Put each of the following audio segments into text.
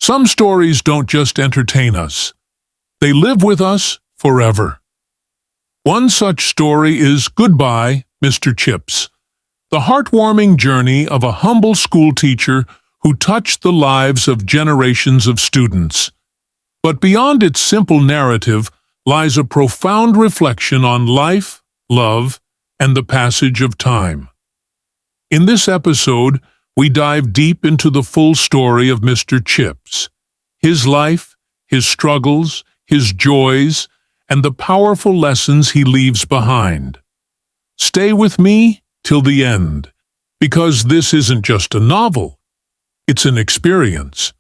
Some stories don't just entertain us. They live with us forever. One such story is Goodbye, Mr. Chips, the heartwarming journey of a humble schoolteacher who touched the lives of generations of students. But beyond its simple narrative lies a profound reflection on life, love, and the passage of time. In this episode, we dive deep into the full story of Mr. Chips, his life, his struggles, his joys, and the powerful lessons he leaves behind. Stay with me till the end, because this isn't just a novel, it's an experience.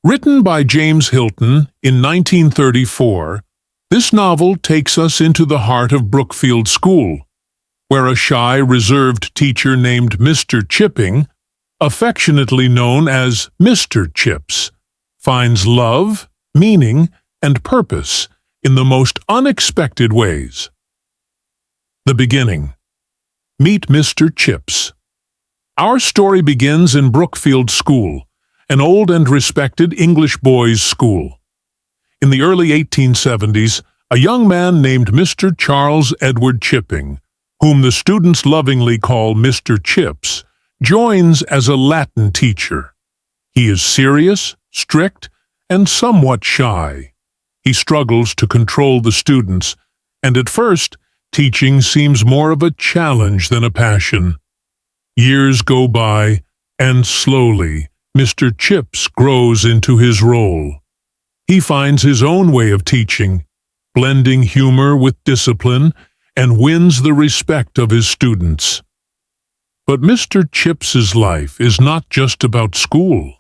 Written by James Hilton in 1934, this novel takes us into the heart of Brookfield School, where a shy, reserved teacher named Mr. Chipping, affectionately known as Mr. Chips, finds love, meaning, and purpose in the most unexpected ways. The beginning. Meet Mr. Chips. Our story begins in Brookfield School, an old and respected English boys' school. In the early 1870s, a young man named Mr. Charles Edward Chipping, whom the students lovingly call Mr. Chips, joins as a Latin teacher. He is serious, strict, and somewhat shy. He struggles to control the students, and at first, teaching seems more of a challenge than a passion. Years go by, and slowly, Mr. Chips grows into his role. He finds his own way of teaching, blending humor with discipline, and wins the respect of his students. But Mr. Chips's life is not just about school.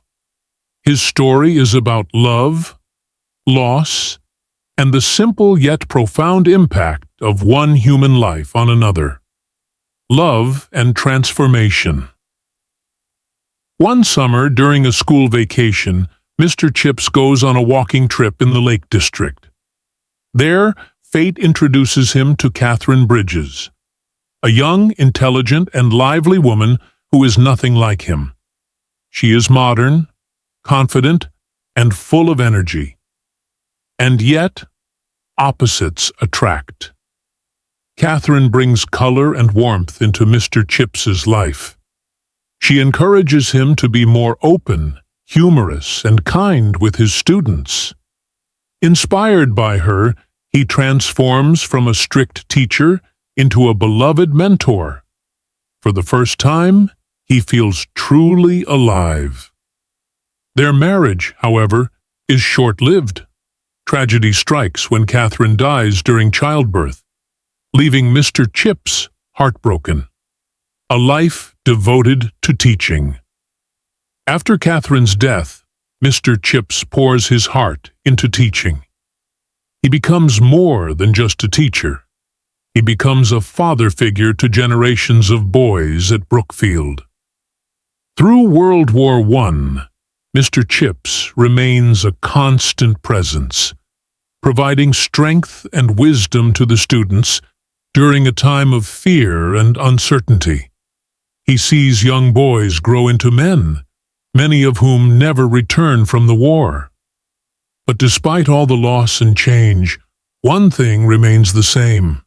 His story is about love, loss, and the simple yet profound impact of one human life on another. Love and transformation. One summer, during a school vacation, Mr. Chips goes on a walking trip in the Lake District. There, fate introduces him to Catherine Bridges, a young, intelligent, and lively woman who is nothing like him. She is modern, confident, and full of energy. And yet, opposites attract. Catherine brings color and warmth into Mr. Chips's life. She encourages him to be more open, humorous, and kind with his students. Inspired by her, he transforms from a strict teacher into a beloved mentor. For the first time, he feels truly alive. Their marriage, however, is short-lived. Tragedy strikes when Catherine dies during childbirth, leaving Mr. Chips heartbroken. A life devoted to teaching. After Catherine's death, Mr. Chips pours his heart into teaching. He becomes more than just a teacher. He becomes a father figure to generations of boys at Brookfield. Through World War I, Mr. Chips remains a constant presence, providing strength and wisdom to the students during a time of fear and uncertainty. He sees young boys grow into men, many of whom never return from the war. But despite all the loss and change, one thing remains the same: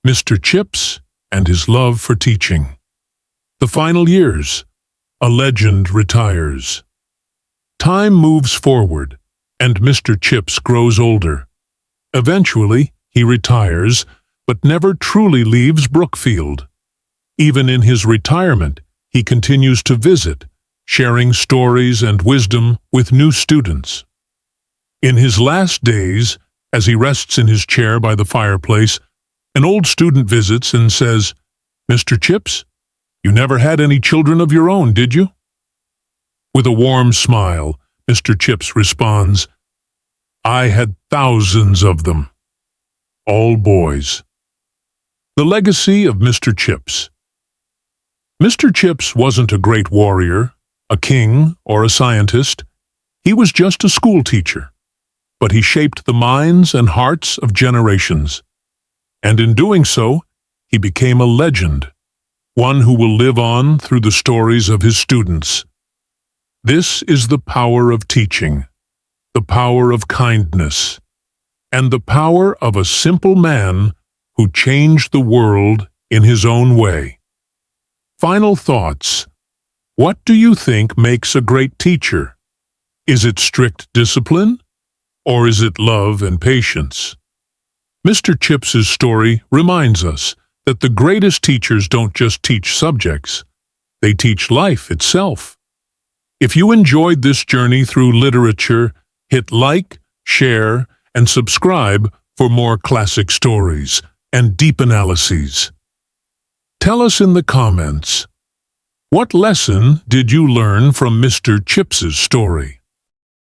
Mr. Chips and his love for teaching. The final years, a legend retires. Time moves forward, and Mr. Chips grows older. Eventually, he retires, but never truly leaves Brookfield. Even in his retirement, he continues to visit, sharing stories and wisdom with new students. In his last days, as he rests in his chair by the fireplace, an old student visits and says, "Mr. Chips, you never had any children of your own, did you?" With a warm smile, Mr. Chips responds, "I had thousands of them, all boys." The legacy of Mr. Chips. Mr. Chips wasn't a great warrior, a king, or a scientist. He was just a schoolteacher. But he shaped the minds and hearts of generations. And in doing so, he became a legend, one who will live on through the stories of his students. This is the power of teaching, the power of kindness, and the power of a simple man who changed the world in his own way. Final thoughts. What do you think makes a great teacher? Is it strict discipline? Or is it love and patience? Mr. Chips's story reminds us that the greatest teachers don't just teach subjects, they teach life itself. If you enjoyed this journey through literature, hit like, share, and subscribe for more classic stories and deep analyses. Tell us in the comments, what lesson did you learn from Mr. Chips's story?